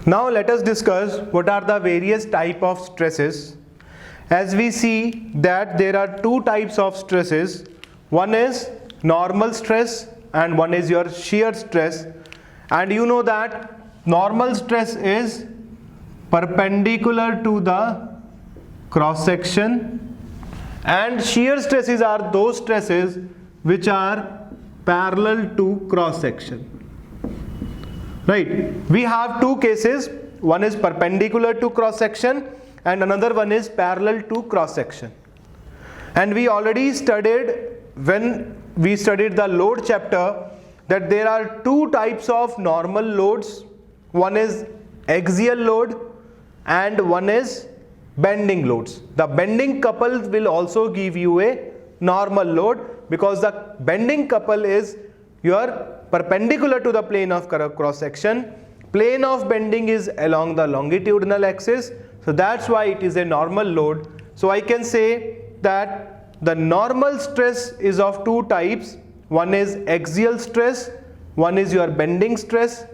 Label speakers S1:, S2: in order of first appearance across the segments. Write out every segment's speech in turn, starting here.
S1: Now let us discuss what are the various type of stresses. As we see that there are two types of stresses. One is normal stress and one is your shear stress. And you know that normal stress is perpendicular to the cross section, and shear stresses are those stresses which are parallel to cross section. Right, we have two cases. One is perpendicular to cross section and another one is parallel to cross section. And we already studied, when we studied the load chapter, that there are two types of normal loads. One is axial load and one is bending loads. The bending couple will also give you a normal load, because the bending couple is your perpendicular to the plane of cross section. Plane of bending is along the longitudinal axis, so that's why it is a normal load. So I can say that the normal stress is of two types. One is axial stress, one is your bending stress,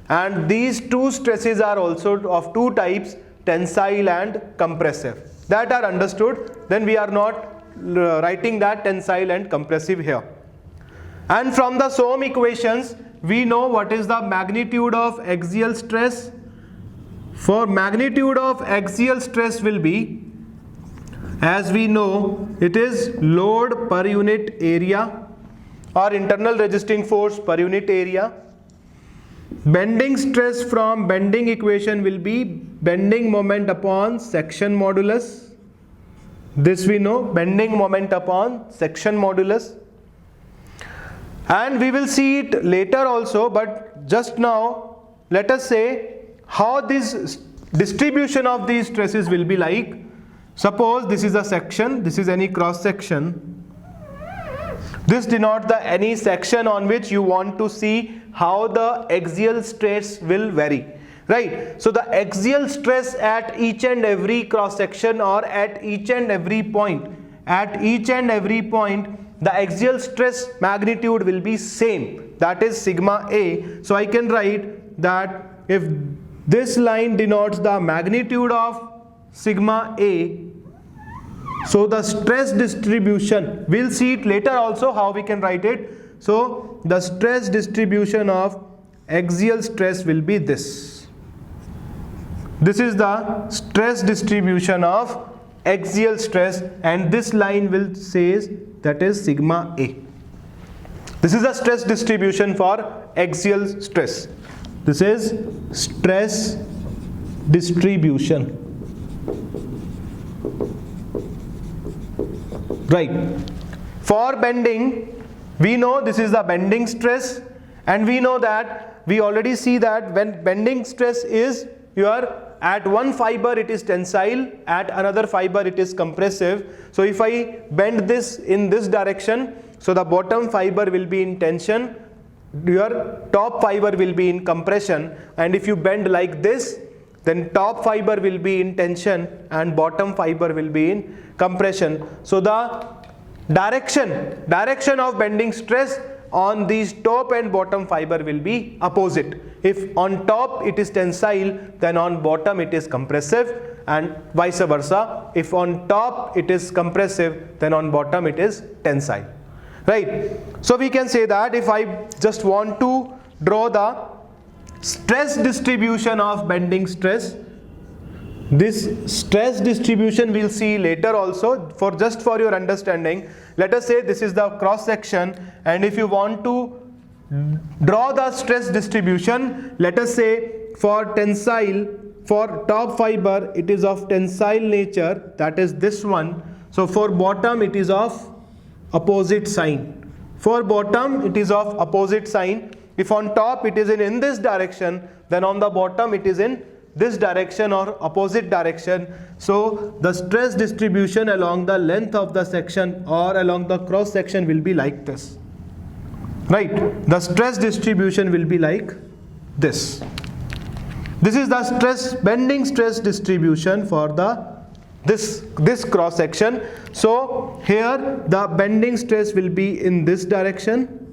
S1: and these two stresses are also of two types, tensile and compressive. That are understood. Then we are not writing that tensile and compressive here. And from the Sohm equations, we know what is the magnitude of axial stress. For magnitude of axial stress will be, as we know, it is load per unit area or internal resisting force per unit area. Bending stress from bending equation will be bending moment upon section modulus. This we know, bending moment upon section modulus. And we will see it later also, but just now let us say how this distribution of these stresses will be like. Suppose this is a section, this is any cross section. This denotes the any section on which you want to see how the axial stress will vary. Right, so the axial stress at each and every cross section or at each and every point, the axial stress magnitude will be same, that is sigma A. So I can write that if this line denotes the magnitude of sigma A, so the stress distribution, we'll see it later also how we can write it. So the stress distribution of axial stress will be this. This is the stress distribution of axial stress, and this line will says that is sigma A. This is the stress distribution for axial stress. This is stress distribution. Right. For bending, we know this is the bending stress, and we know that we already see that when bending stress is your at one fiber it is tensile, at another fiber it is compressive. So if I bend this in this direction, so the bottom fiber will be in tension, your top fiber will be in compression, and if you bend like this, then top fiber will be in tension and bottom fiber will be in compression. So the direction of bending stress on these top and bottom fiber will be opposite. If on top it is tensile, then on bottom it is compressive, and vice versa. If on top it is compressive, then on bottom it is tensile. Right. So we can say that if I just want to draw the stress distribution of bending stress, this stress distribution we'll see later also. For just for your understanding, let us say this is the cross section, and if you want to draw the stress distribution, let us say for tensile, for top fiber it is of tensile nature, that is this one. So for bottom it is of opposite sign. For bottom it is of opposite sign. If on top it is in this direction, then on the bottom it is in this direction or opposite direction. So the stress distribution along the length of the section or along the cross section will be like this. Right, the stress distribution will be like this. This is the stress bending stress distribution for the this cross section. So here the bending stress will be in this direction.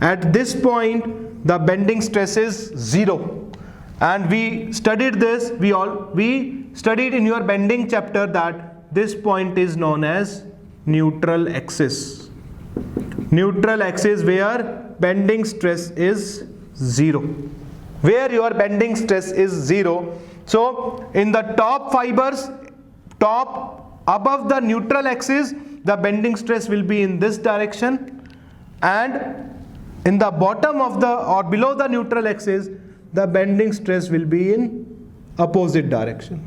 S1: At this point the bending stress is 0. And we studied this, we studied in your bending chapter that this point is known as neutral axis. Neutral axis where bending stress is 0. Where your bending stress is 0. So in the top fibers, top above the neutral axis, the bending stress will be in this direction, and in the bottom of the or below the neutral axis, the bending stress will be in opposite direction.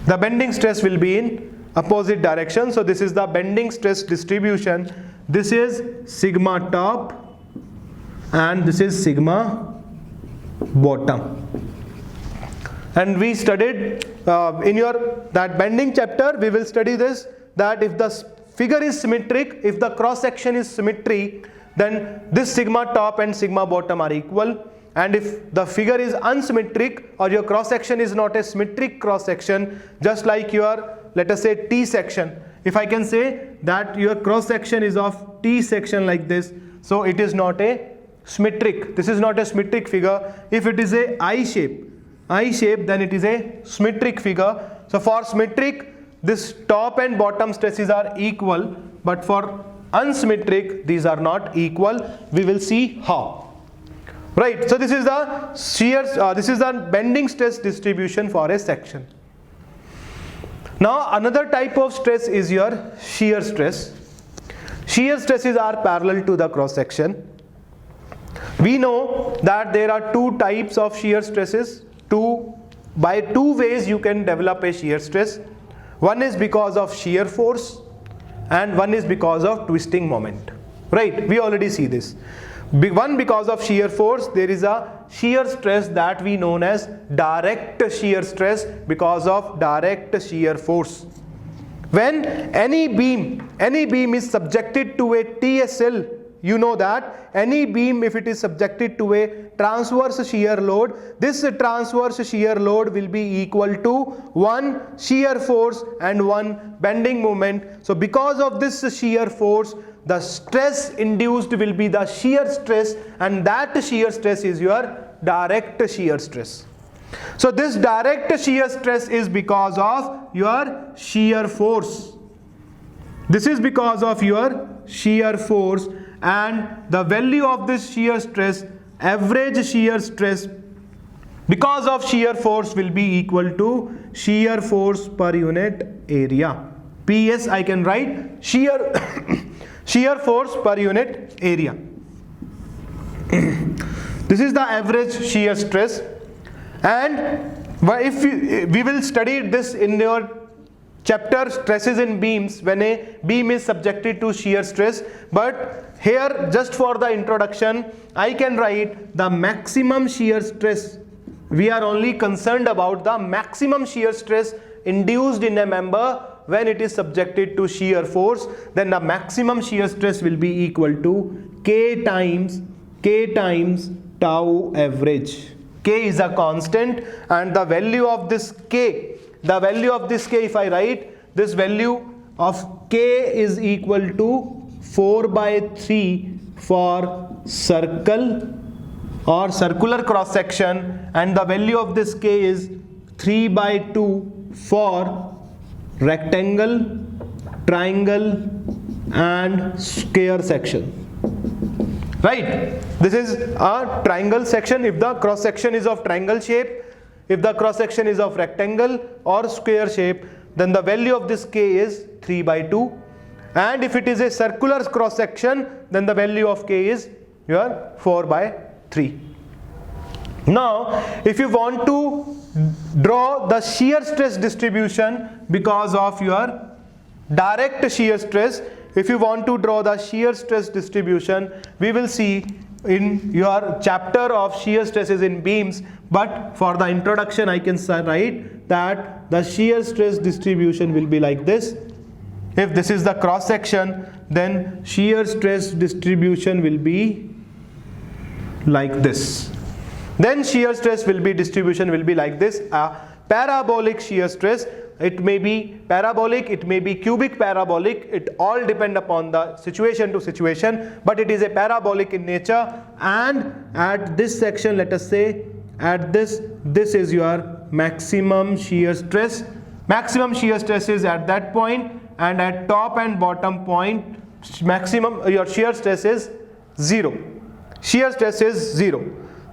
S1: The bending stress will be in opposite direction. So this is the bending stress distribution. This is sigma top and this is sigma bottom. And we studied in your that bending chapter, we will study this, that if the figure is symmetric, if the cross section is symmetry, then this sigma top and sigma bottom are equal. And if the figure is unsymmetric or your cross section is not a symmetric cross section, just like your, let us say, T section. If I can say that your cross section is of T section like this, so it is not a symmetric. This is not a symmetric figure. If it is a I shape, then it is a symmetric figure. So for symmetric, this top and bottom stresses are equal, but for unsymmetric, these are not equal. We will see how. Right, so this is the shear, this is the bending stress distribution for a section. Now another type of stress is your shear stress. Shear stresses are parallel to the cross section. We know that there are two types of shear stresses. By two ways you can develop a shear stress. One is because of shear force and one is because of twisting moment. Right, we already see this. One because of shear force, there is a shear stress that we known as direct shear stress because of direct shear force. When any beam is subjected to a TSL, you know that any beam, if it is subjected to a transverse shear load, this transverse shear load will be equal to one shear force and one bending moment. So because of this shear force, the stress induced will be the shear stress, and that shear stress is your direct shear stress. So this direct shear stress is because of your shear force. This is because of your shear force, and the value of this shear stress, average shear stress because of shear force, will be equal to shear force per unit area. PS I can write shear shear force per unit area. This is the average shear stress, and if we will study this in your chapter stresses in beams, when a beam is subjected to shear stress. But here, just for the introduction, I can write the maximum shear stress. We are only concerned about the maximum shear stress induced in a member when it is subjected to shear force. Then the maximum shear stress will be equal to K times tau average. K is a constant, and the value of this K, if I write, this value of K is equal to 4/3 for circle or circular cross section, and the value of this K is 3/2 for rectangle, triangle and square section. Right, this is a triangle section if the cross section is of triangle shape. If the cross section is of rectangle or square shape, then the value of this K is 3/2, and if it is a circular cross section, then the value of K is your 4/3. Now if you want to draw the shear stress distribution because of your direct shear stress, if you want to draw the shear stress distribution, we will see in your chapter of shear stresses in beams. But for the introduction, I can write that the shear stress distribution will be like this. If this is the cross section, then shear stress distribution will be like this. Then shear stress distribution will be like this. A parabolic shear stress, it may be parabolic, it may be cubic parabolic, it all depend upon the situation to situation, but it is a parabolic in nature. And at this section, let us say at this is your maximum shear stress. Maximum shear stress is at that point, and at top and bottom point maximum your shear stress is 0. Shear stress is 0.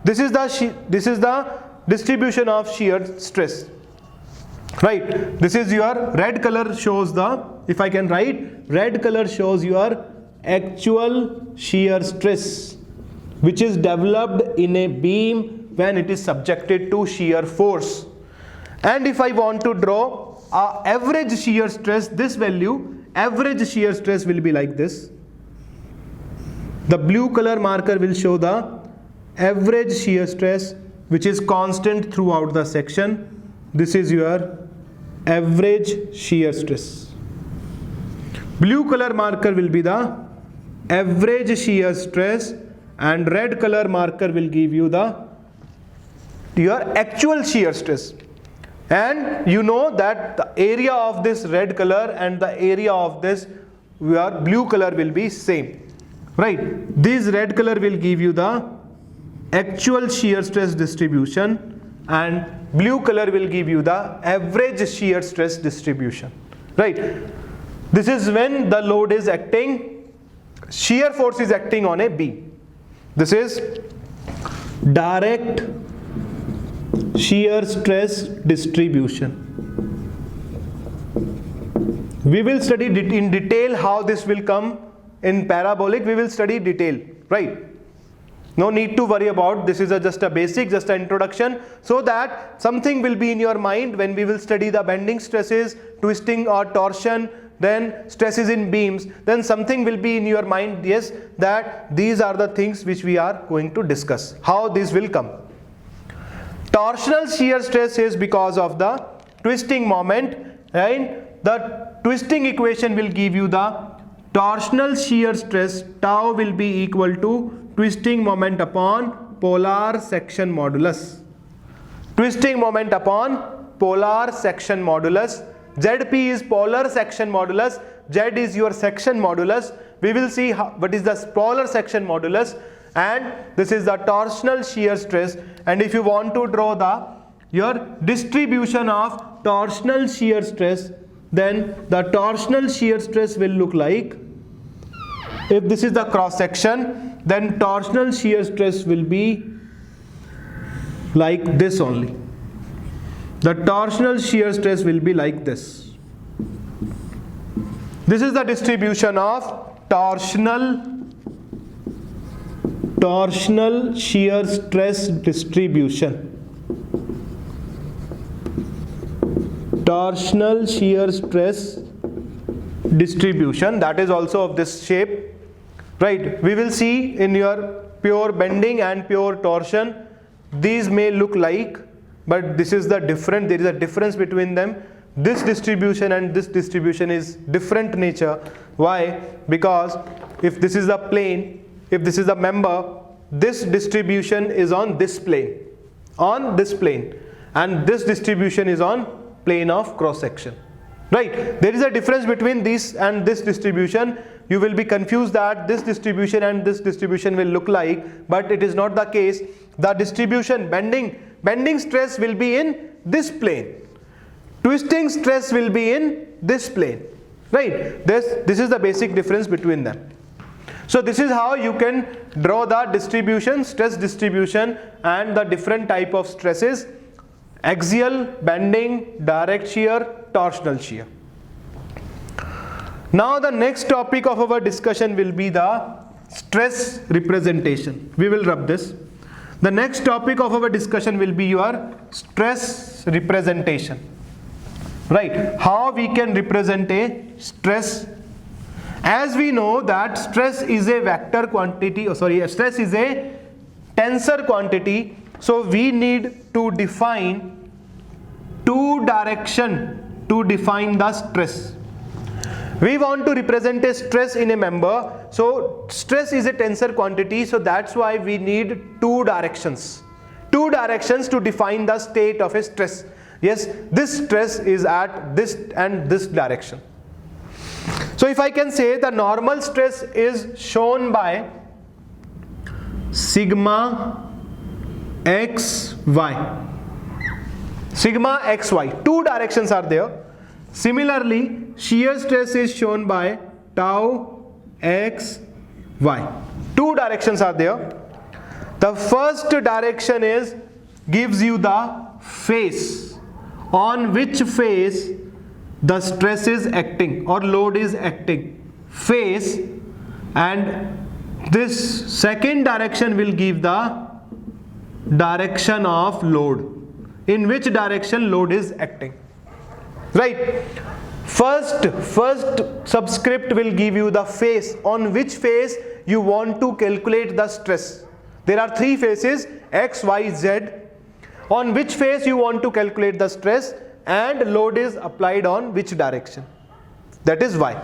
S1: This is the distribution of shear stress. Right, this is your red color shows the, if I can write, red color shows your actual shear stress which is developed in a beam when it is subjected to shear force. And if I want to draw average shear stress, this value, average shear stress will be like this. The blue color marker will show the average shear stress which is constant throughout the section. This is your average shear stress. Blue color marker will be the average shear stress, and red color marker will give you your actual shear stress. And you know that the area of this red color and the area of this your blue color will be same. Right, this red color will give you the actual shear stress distribution, and blue color will give you the average shear stress distribution. Right, this is when the load is acting, shear force is acting on a beam. This is direct shear stress distribution. We will study in detail how this will come in parabolic. We will study detail, right? No need to worry about, this is just a basic, just an introduction, so that something will be in your mind when we will study the bending stresses, twisting or torsion, then stresses in beams, then something will be in your mind, yes, that these are the things which we are going to discuss, how this will come. Torsional shear stress is because of the twisting moment, right? The twisting equation will give you the torsional shear stress, tau will be equal to twisting moment upon polar section modulus. Twisting moment upon polar section modulus. ZP is polar section modulus, Z is your section modulus. We will see what is the polar section modulus, and this is the torsional shear stress. And if you want to draw your distribution of torsional shear stress, then the torsional shear stress will look like, if this is the cross section, then torsional shear stress will be like this only. The torsional shear stress will be like this. This is the distribution of torsional shear stress distribution. Torsional shear stress distribution, that is also of this shape. Right, we will see in your pure bending and pure torsion, these may look like, but this is the different, there is a difference between them. This distribution and this distribution is different nature. Why? Because if this is the plane, if this is the member, this distribution is on this plane, and this distribution is on plane of cross section. Right, there is a difference between this and this distribution. You will be confused that this distribution and this distribution will look like, but it is not the case. The distribution, bending stress will be in this plane, twisting stress will be in this plane. Right, this is the basic difference between them. So this is how you can draw the distribution, stress distribution, and the different type of stresses: axial, bending, direct shear, torsional shear. Now the next topic of our discussion will be the stress representation. We will rub this. The next topic of our discussion will be your stress representation. Right, how we can represent a stress. As we know that stress is a vector quantity, stress is a tensor quantity, so we need to define two directions to define the stress. We want to represent a stress in a member, so stress is a tensor quantity, so that's why we need two directions to define the state of a stress. Yes, this stress is at this and this direction. So if I can say the normal stress is shown by sigma x y. Sigma xy. Two directions are there. Similarly, shear stress is shown by tau x y. Two directions are there. The first direction is gives you the face, on which face the stress is acting or load is acting. Face, and this second direction will give the direction of load, in which direction load is acting. Right? First subscript will give you the face, on which face you want to calculate the stress. There are three faces, x, y, z. On which face you want to calculate the stress, and load is applied on which direction, that is y.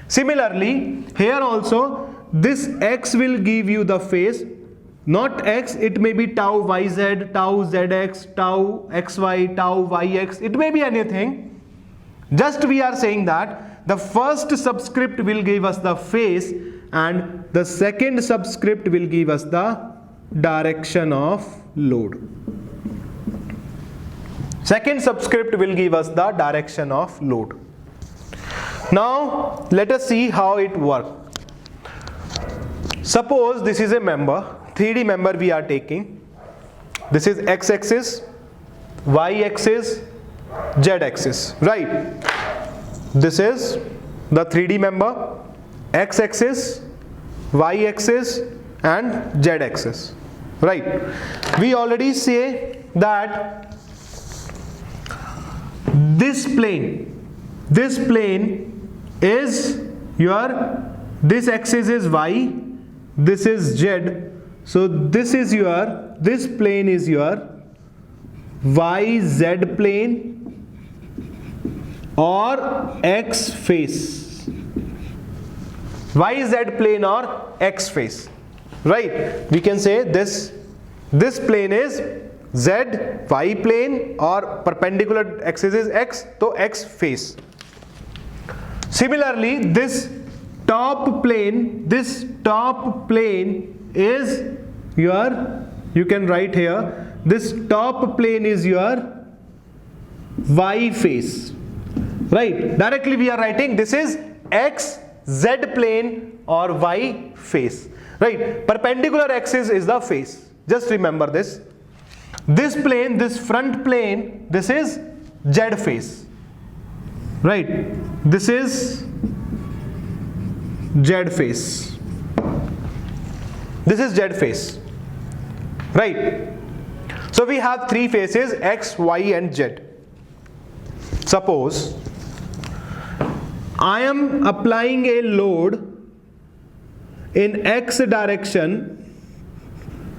S1: Similarly, here also this x will give you the phase, not x, it may be tau yz, tau zx, tau xy, tau yx, it may be anything. Just we are saying that the first subscript will give us the phase and the second subscript will give us the direction of load. Second subscript will give us the direction of load. Now let us see how it works. Suppose this is a member, 3D member we are taking. This is x-axis, y-axis, z-axis, right? This is the 3D member, x-axis, y-axis and z-axis, right? We already say that this plane is your, this axis is y, this is z, so this plane is your YZ plane or X face. YZ plane or X face, right? We can say this plane is Z, Y plane, or perpendicular axis is X, so X face. Similarly, this top plane is your, you can write here, this top plane is your Y face, right? Directly we are writing this is X, Z plane or Y face, right? Perpendicular axis is the face. Just remember this. This plane, this front plane, this is Z face, right? This is Z face. This is Z face, right? So we have three faces, X, Y and Z. Suppose I am applying a load in X direction,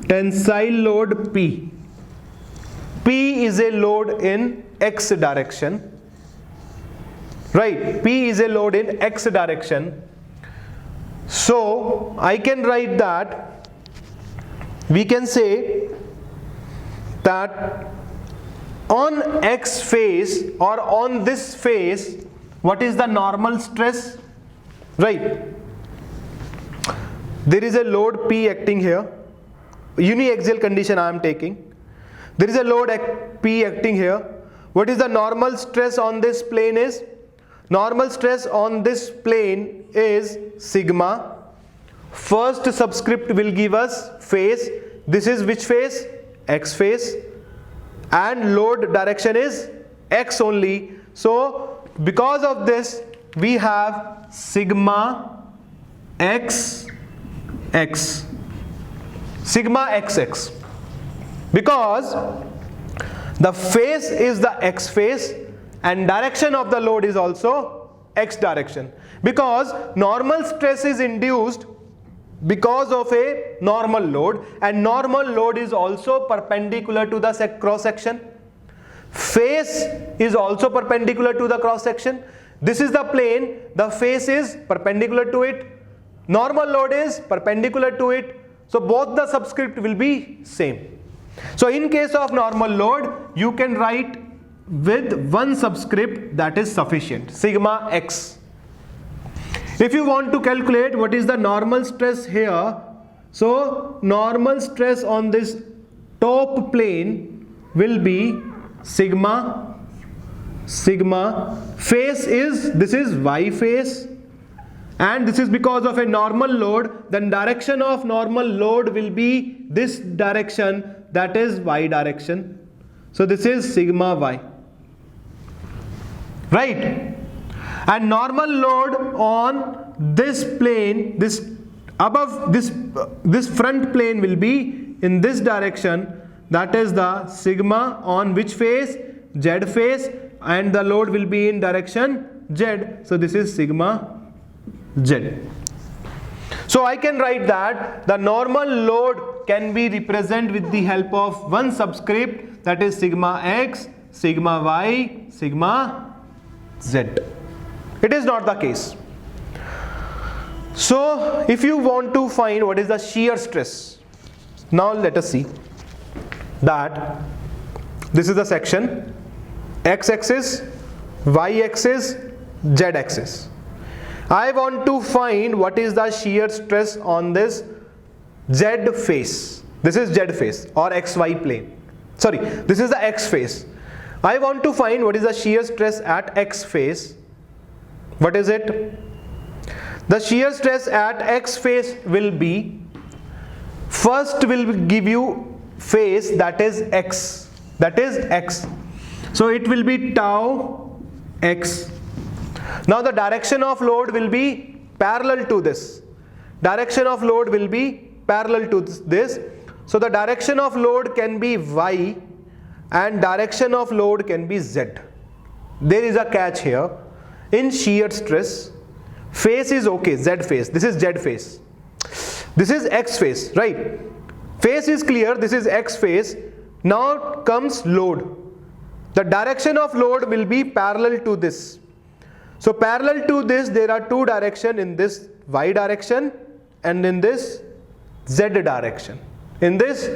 S1: tensile load P. P is a load in X direction, right? P is a load in X direction. So I can write that, we can say that on X face or on this face, what is the normal stress, right? There is a load P acting here, uniaxial condition I am taking. There is a load P acting here. What is the normal stress on this plane is? Normal stress on this plane is sigma. First subscript will give us phase. This is which phase? X phase. And load direction is X only. So because of this we have sigma x x. Sigma xx. Because the phase is the X phase and direction of the load is also X direction. Because normal stress is induced because of a normal load, and normal load is also perpendicular to the cross section. Face is also perpendicular to the cross section. This is the plane, the face is perpendicular to it, normal load is perpendicular to it, so both the subscript will be same. So in case of normal load, you can write with one subscript, that is sufficient, sigma x. If you want to calculate what is the normal stress here, so normal stress on this top plane will be sigma. Face is, this is y face, and this is because of a normal load. Then direction of normal load will be this direction, that is y direction. So this is sigma y, right? And normal load on this plane, this above this front plane will be in this direction, that is the sigma on which face? Z face, and the load will be in direction Z. So this is sigma Z. So I can write that the normal load can be represented with the help of one subscript, that is sigma x, sigma y, sigma z. It is not the case. So if you want to find what is the shear stress, now let us see that this is the section, x-axis, y-axis, z-axis. I want to find what is the shear stress on this z face. This is z face or xy plane. Sorry, this is the x face. I want to find what is the shear stress at x face. What is it? The shear stress at x face will be, first will give you face, that is x. That is x. So it will be tau x. Now the direction of load will be parallel to this. Direction of load will be parallel to this. So the direction of load can be y and direction of load can be z. There is a catch here. In shear stress, face is okay, z face. This is z face. This is x face, right? Face is clear, this is x face. Now comes load. The direction of load will be parallel to this. So parallel to this, there are two directions, in this y direction and in this z direction. In this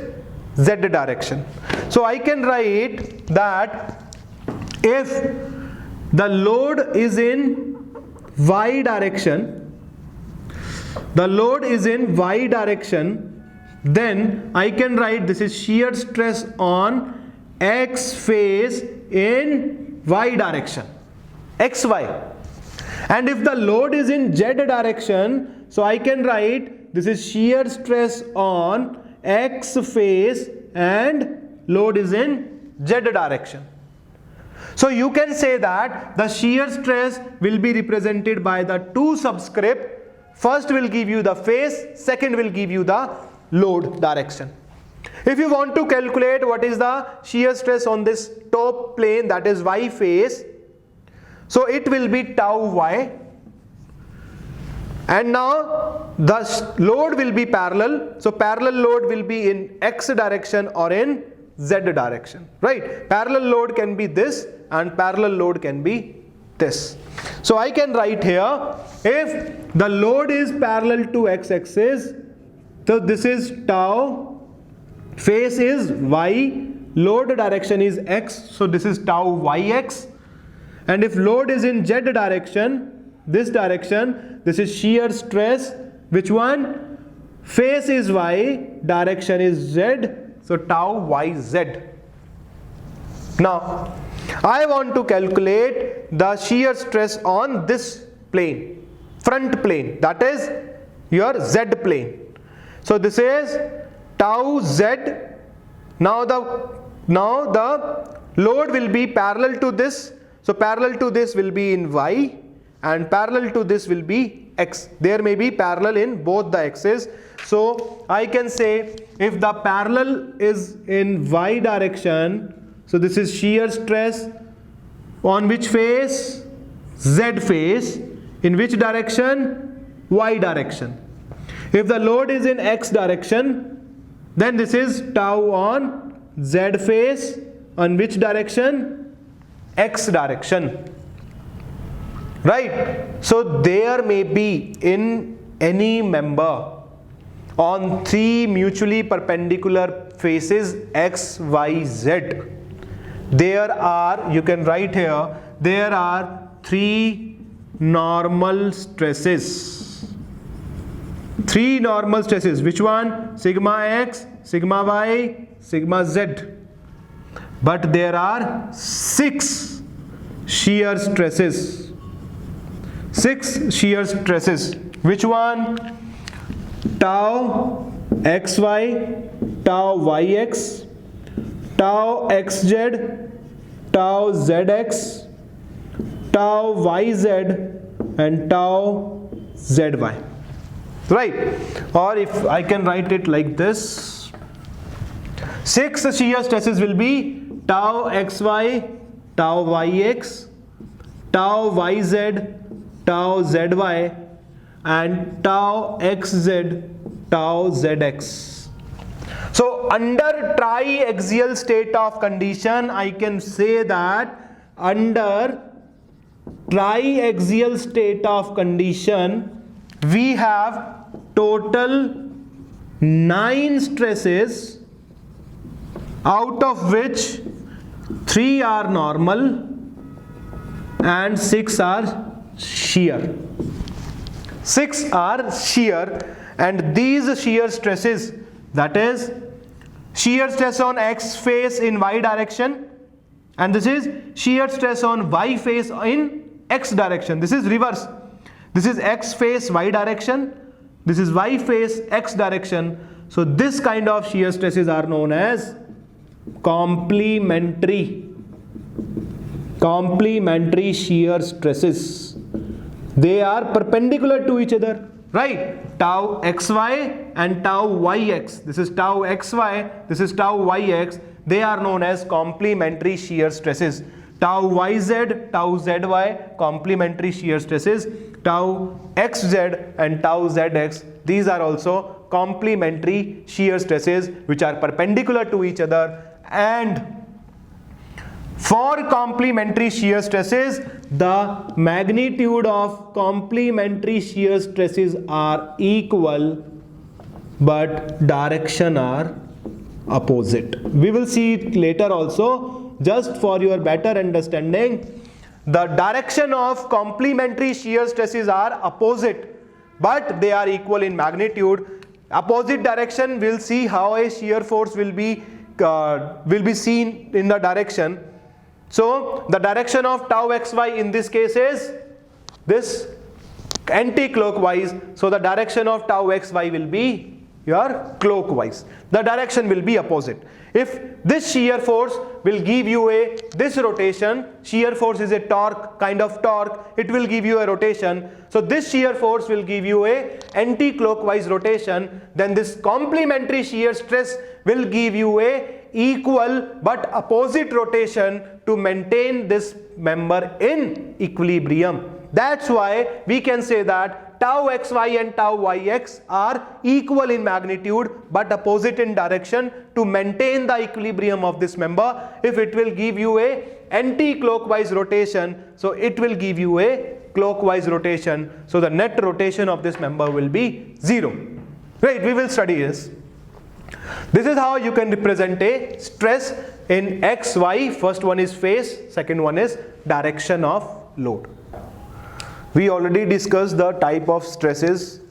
S1: z direction. So I can write that if the load is in y direction, then I can write this is shear stress on x face in y direction, xy. And if the load is in z direction, so I can write this is shear stress on x face and load is in z direction. So you can say that the shear stress will be represented by the two subscript. First will give you the face, second will give you the load direction. If you want to calculate what is the shear stress on this top plane, that is y face, so it will be tau y. And now the load will be parallel. So parallel load will be in x direction or in z direction, right? Parallel load can be this and parallel load can be this. So I can write here, if the load is parallel to x-axis, so this is tau, face is y, load direction is x, so this is tau yx. And if load is in z direction, this direction, this is shear stress, which one? Face is y, direction is z, so tau yz. Now I want to calculate the shear stress on this plane, front plane, that is your z plane. So this is tau z. Now the load will be parallel to this. So parallel to this will be in y and parallel to this will be x. There may be parallel in both the axes. So I can say if the parallel is in y direction, so this is shear stress on which face? Z face. In which direction? Y direction. If the load is in x direction, then this is tau on z face. On which direction? X direction. Right? So there may be in any member on three mutually perpendicular faces x, y, z. There are, you can write here, there are three normal stresses. Three normal stresses. Which one? Sigma x, sigma y, sigma z. but there are 6 shear stresses. 6 shear stresses. Which one? Tau xy, tau yx, tau xz, tau zx, tau yz, and tau zy. Right? Or if I can write it like this, 6 shear stresses will be tau xy, tau yx, tau yz, tau zy, and tau xz, tau zx. So under triaxial state of condition, I can say that under triaxial state of condition, we have total 9 stresses, out of which 3 are normal and 6 are shear. 6 are shear, and these shear stresses, that is shear stress on x face in y direction, and this is shear stress on y face in x direction. This is reverse. This is x face y direction, this is y face x direction. So this kind of shear stresses are known as complementary shear stresses. They are perpendicular to each other, right? Tau xy and tau yx. This is tau xy, this is tau yx. They are known as complementary shear stresses. Tau yz, tau zy, complementary shear stresses. Tau xz and tau zx, these are also complementary shear stresses which are perpendicular to each other. And for complementary shear stresses, the magnitude of complementary shear stresses are equal, but direction are opposite. We will see it later also. Just for your better understanding, the direction of complementary shear stresses are opposite, but they are equal in magnitude. Opposite direction, we'll see how a shear force will be seen in the direction. So the direction of tau xy in this case is this anti-clockwise. So the direction of tau xy will be your clockwise. The direction will be opposite. If this shear force will give you this rotation, shear force is a torque, kind of torque, it will give you a rotation. So this shear force will give you a anti-clockwise rotation. Then this complementary shear stress will give you a equal but opposite rotation to maintain this member in equilibrium. That's why we can say that tau xy and tau yx are equal in magnitude but opposite in direction to maintain the equilibrium of this member. If it will give you a anti-clockwise rotation, so it will give you a clockwise rotation. So the net rotation of this member will be 0. Right, we will study this. This is how you can represent a stress in xy. First one is phase, second one is direction of load. We already discussed the type of stresses.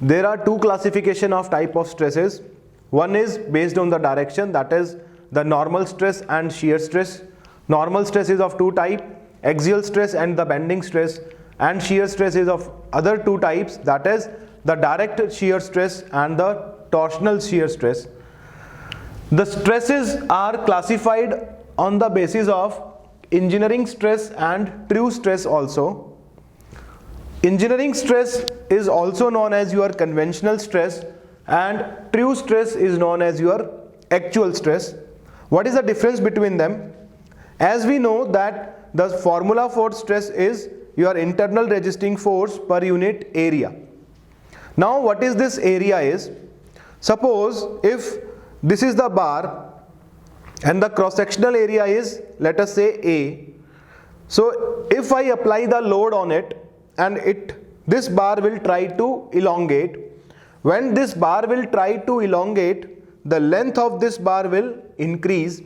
S1: There are 2 classification of type of stresses. One is based on the direction, that is the normal stress and shear stress. Normal stress is of 2 types, axial stress and the bending stress, and shear stress is of other 2 types, that is the direct shear stress and the torsional shear stress. The stresses are classified on the basis of engineering stress and true stress also. Engineering stress is also known as your conventional stress, and true stress is known as your actual stress. What is the difference between them? As we know that the formula for stress is your internal resisting force per unit area. Now what is this area is? Suppose if this is the bar and the cross-sectional area is, let us say, A. So if I apply the load on it and this bar will try to elongate. When this bar will try to elongate, the length of this bar will increase,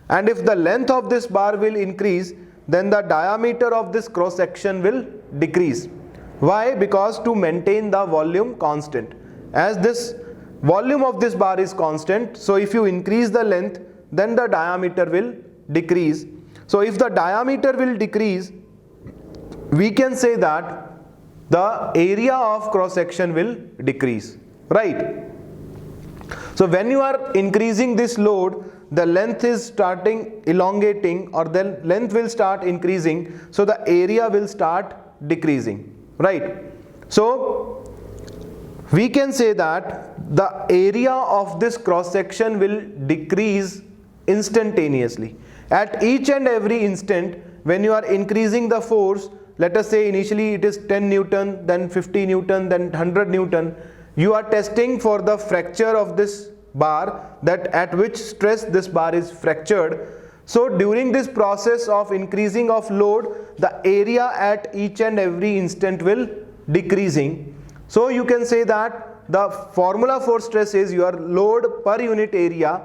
S1: and if the length of this bar will increase, then the diameter of this cross section will decrease. Why? Because to maintain the volume constant. As this volume of this bar is constant, so if you increase the length, then the diameter will decrease. So if the diameter will decrease, we can say that the area of cross section will decrease, right? So when you are increasing this load, the length is starting elongating, or the length will start increasing, so the area will start decreasing, right? So we can say that the area of this cross section will decrease instantaneously. At each and every instant, when you are increasing the force, let us say initially it is 10 Newton, then 50 Newton, then 100 Newton, you are testing for the fracture of this bar, that at which stress this bar is fractured. So during this process of increasing of load, the area at each and every instant will decreasing. So you can say that the formula for stress is your load per unit area.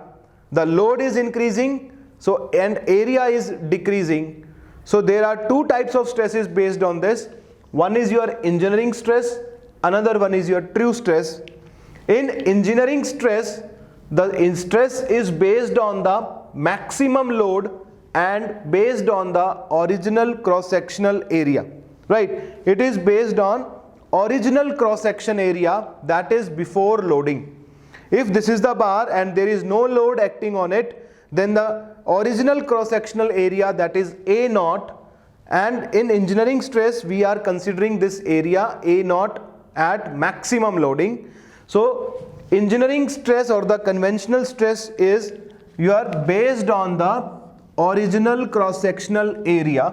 S1: The load is increasing, so and area is decreasing. So there are two types of stresses based on this. One is your engineering stress, another one is your true stress. In engineering stress, the stress is based on the maximum load and based on the original cross-sectional area, right? It is based on original cross-section area, that is before loading. If this is the bar and there is no load acting on it, then the original cross-sectional area, that is A naught, and in engineering stress we are considering this area A naught at maximum loading. So engineering stress or the conventional stress is you are based on the original cross-sectional area,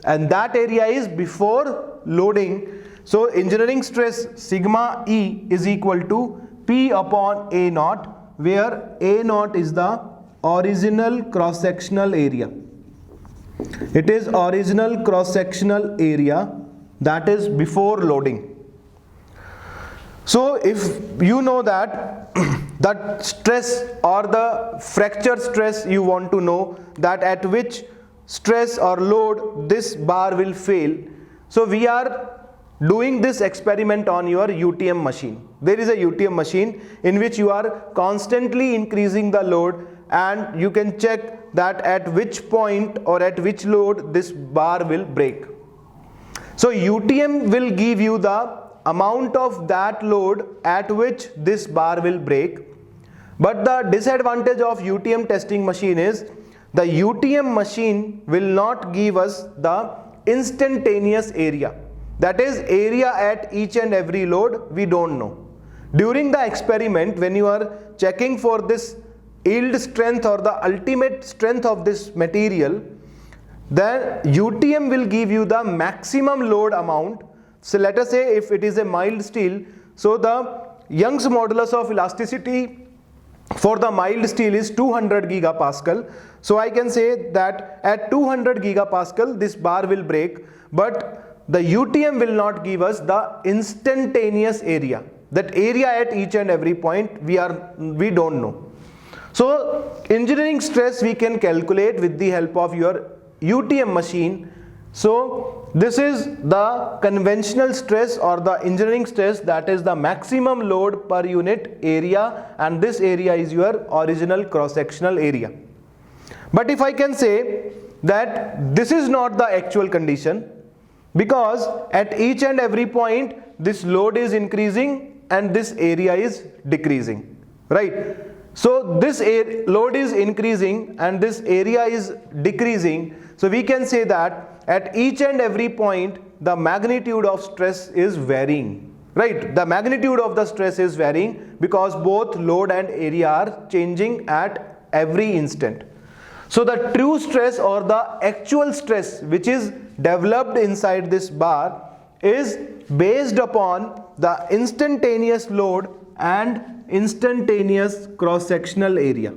S1: and that area is before loading. So engineering stress sigma E is equal to P upon A naught, where A naught is the original cross-sectional area. It is original cross-sectional area, that is before loading. So if you know that that stress or the fracture stress, you want to know that at which stress or load this bar will fail. So we are doing this experiment on your UTM machine. There is a UTM machine in which you are constantly increasing the load, and you can check that at which point or at which load this bar will break. So UTM will give you the amount of that load at which this bar will break. But the disadvantage of UTM testing machine is the UTM machine will not give us the instantaneous area. That is area at each and every load we don't know. During the experiment, when you are checking for this yield strength or the ultimate strength of this material, then UTM will give you the maximum load amount. So let us say if it is a mild steel, so the Young's modulus of elasticity for the mild steel is 200 gigapascal. So I can say that at 200 gigapascal this bar will break, but the UTM will not give us the instantaneous area. That area at each and every point we don't know. So engineering stress we can calculate with the help of your UTM machine. So this is the conventional stress or the engineering stress, that is the maximum load per unit area, and this area is your original cross-sectional area. But if I can say that this is not the actual condition, because at each and every point this load is increasing and this area is decreasing, right? So this load is increasing and this area is decreasing. So we can say that at each and every point the magnitude of stress is varying, right? The magnitude of the stress is varying because both load and area are changing at every instant. So the true stress or the actual stress which is developed inside this bar is based upon the instantaneous load and instantaneous cross-sectional area,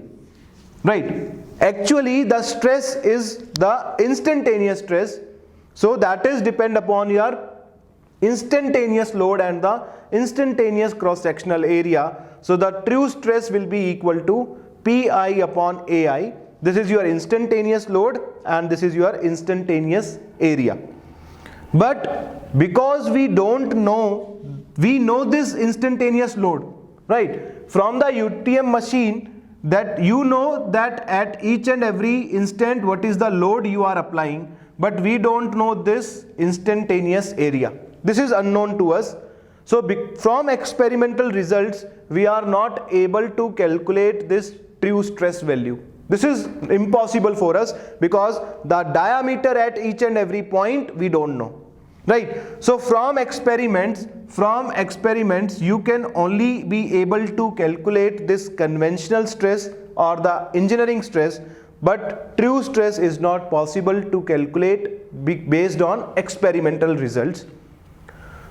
S1: right? Actually the stress is the instantaneous stress, so that is depend upon your instantaneous load and the instantaneous cross-sectional area. So the true stress will be equal to Pi upon Ai. This is your instantaneous load and this is your instantaneous area. But because we don't know, we know this instantaneous load, right? From the UTM machine, that you know that at each and every instant what is the load you are applying, but we don't know this instantaneous area. This is unknown to us. So from experimental results, we are not able to calculate this true stress value. This is impossible for us because the diameter at each and every point we don't know, right? So from experiments you can only be able to calculate this conventional stress or the engineering stress, but true stress is not possible to calculate based on experimental results.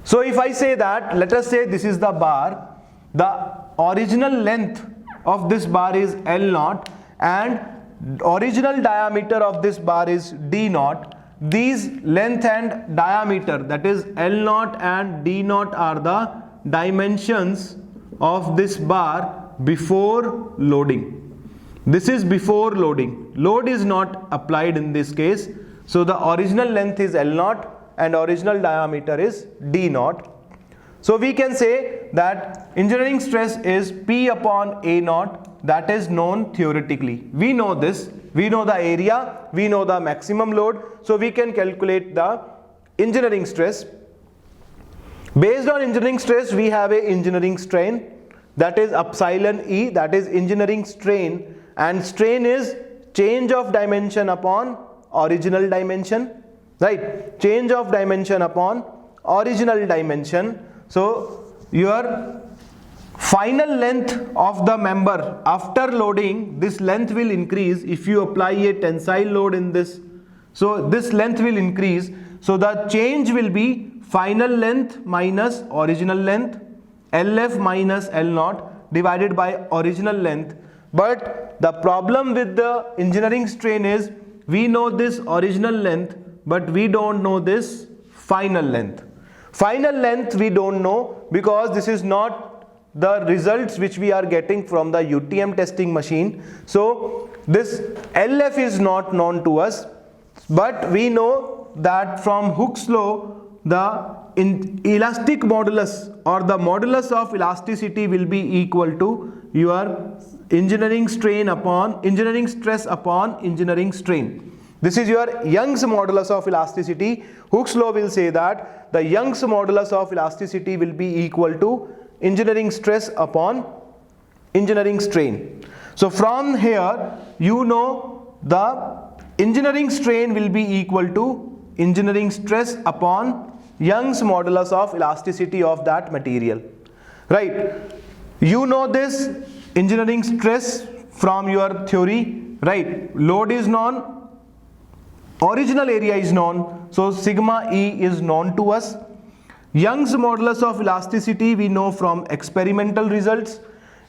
S1: So if I say that, let us say this is the bar, the original length of this bar is L0 and original diameter of this bar is D0. These length and diameter, that is L0 and D0, are the dimensions of this bar before loading. This is before loading. Load is not applied in this case. So the original length is L0 and original diameter is D0. So we can say that engineering stress is P upon A0, that is known theoretically. We know this, we know the area, we know the maximum load, so we can calculate the engineering stress. Based on engineering stress, we have a engineering strain, that is epsilon E, that is engineering strain, and strain is change of dimension upon original dimension, right? Change of dimension upon original dimension. So your final length of the member after loading, this length will increase if you apply a tensile load in this. So this length will increase. So the change will be final length minus original length, LF minus L0 divided by original length. But the problem with the engineering strain is we know this original length, but we don't know this final length. Final length we don't know because this is not the results which we are getting from the UTM testing machine. So this LF is not known to us, but we know that from Hooke's law the elastic modulus or the modulus of elasticity will be equal to your engineering strain upon engineering stress upon engineering strain. This is your Young's modulus of elasticity. Hooke's law will say that the Young's modulus of elasticity will be equal to engineering stress upon engineering strain. So from here you know the engineering strain will be equal to engineering stress upon Young's modulus of elasticity of that material, right? You know this engineering stress from your theory, right? Load is known, original area is known, so sigma E is known to us. Young's modulus of elasticity we know from experimental results.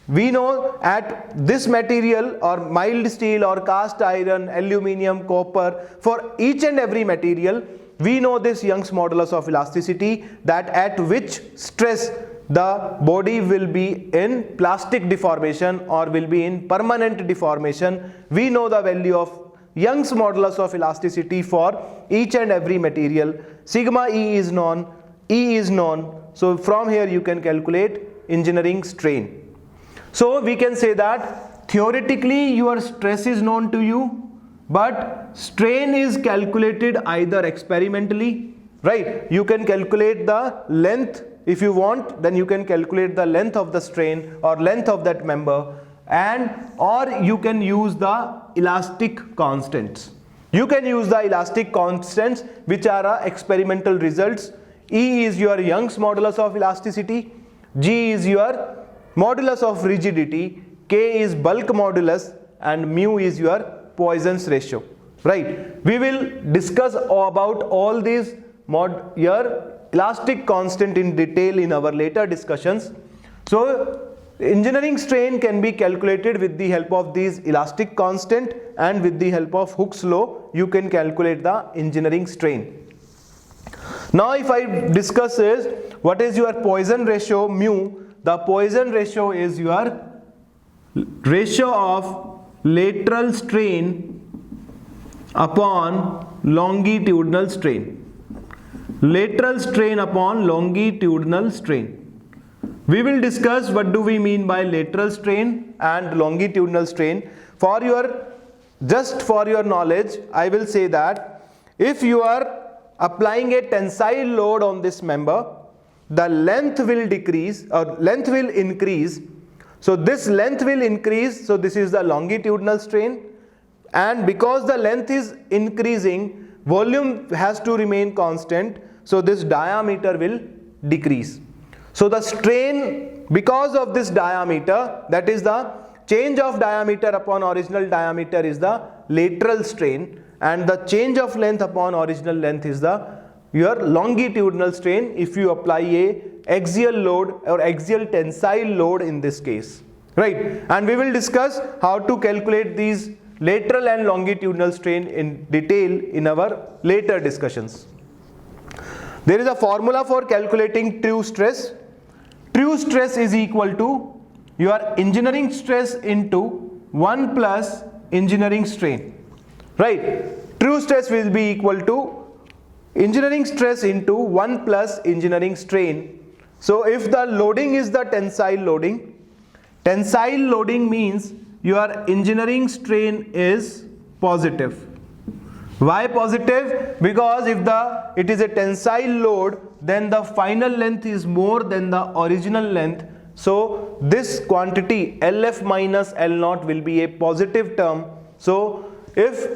S1: We know at this material or mild steel or cast iron, aluminium, copper, for each and every material we know this Young's modulus of elasticity, that at which stress the body will be in plastic deformation or will be in permanent deformation. We know the value of Young's modulus of elasticity for each and every material. Sigma E is known, E is known. So from here you can calculate engineering strain. So we can say that theoretically your stress is known to you, but strain is calculated either experimentally, right? You can calculate the length if you want, then you can calculate the length of the strain or length of that member, and or you can use the elastic constants. You can use the elastic constants which are experimental results. E is your Young's modulus of elasticity, G is your modulus of rigidity, K is bulk modulus, and mu is your Poisson's ratio, right? We will discuss about all these your elastic constant in detail in our later discussions. So engineering strain can be calculated with the help of these elastic constant, and with the help of Hooke's law you can calculate the engineering strain. Now if I discuss is what is your Poisson ratio mu. The Poisson ratio is your ratio of lateral strain upon longitudinal strain. Lateral strain upon longitudinal strain. we will discuss what do we mean by lateral strain and longitudinal strain. Just for your knowledge, I will say that if you are applying a tensile load on this member, the length will decrease or length will increase. So this length will increase, so this is the longitudinal strain, and because the length is increasing, volume has to remain constant, so this diameter will decrease. So the strain because of this diameter, that is the change of diameter upon original diameter, is the lateral strain, and the change of length upon original length is your longitudinal strain if you apply a axial load or axial tensile load in this case, right? And we will discuss how to calculate these lateral and longitudinal strain in detail in our later discussions. There is a formula for calculating true stress. True stress is equal to your engineering stress into 1 plus engineering strain, right? True stress will be equal to engineering stress into 1 plus engineering strain. So if the loading is the tensile loading means your engineering strain is positive. Why positive? Because if it is a tensile load, then the final length is more than the original length. So this quantity LF minus L0 will be a positive term. So if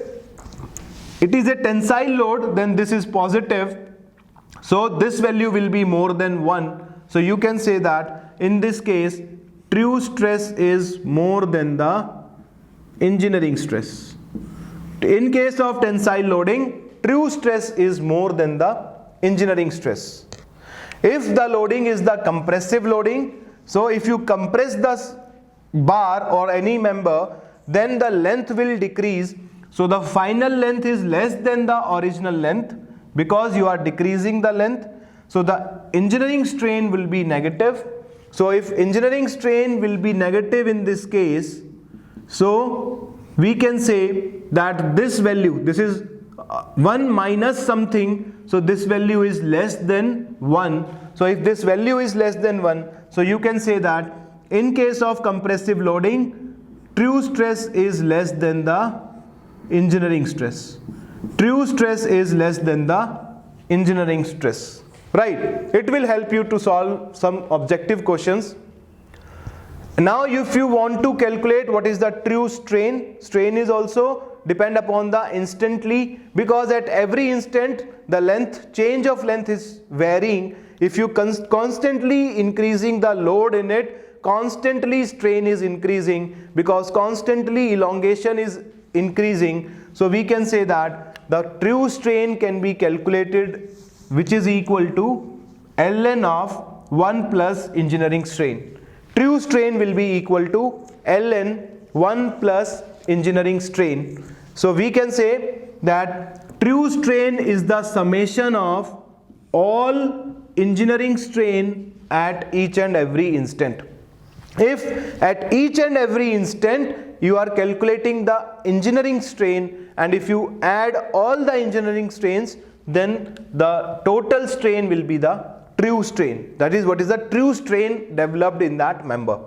S1: it is a tensile load, then this is positive. So this value will be more than 1. So you can say that in this case, true stress is more than the engineering stress. In case of tensile loading, true stress is more than the engineering stress. If the loading is the compressive loading, so if you compress the bar or any member, then the length will decrease. So the final length is less than the original length because you are decreasing the length. So the engineering strain will be negative. So if engineering strain will be negative in this case, so we can say that this value, this is 1 minus something, so this value is less than 1. So if this value is less than 1, so you can say that in case of compressive loading, true stress is less than the engineering stress. True stress is less than the engineering stress, right? It will help you to solve some objective questions. Now if you want to calculate what is the true strain is also depend upon the instantly, because at every instant the change of length is varying. If you constantly increasing the load in it, constantly strain is increasing, because constantly elongation is increasing. So we can say that the true strain can be calculated, which is equal to ln of 1 plus engineering strain. True strain will be equal to ln 1 plus engineering strain. So we can say that true strain is the summation of all engineering strain at each and every instant. If at each and every instant you are calculating the engineering strain, and if you add all the engineering strains, then the total strain will be the true strain. That is what is the true strain developed in that member.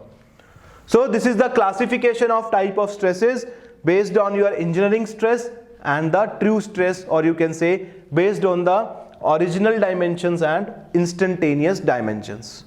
S1: So this is the classification of type of stresses based on your engineering stress and the true stress, or you can say based on the original dimensions and instantaneous dimensions.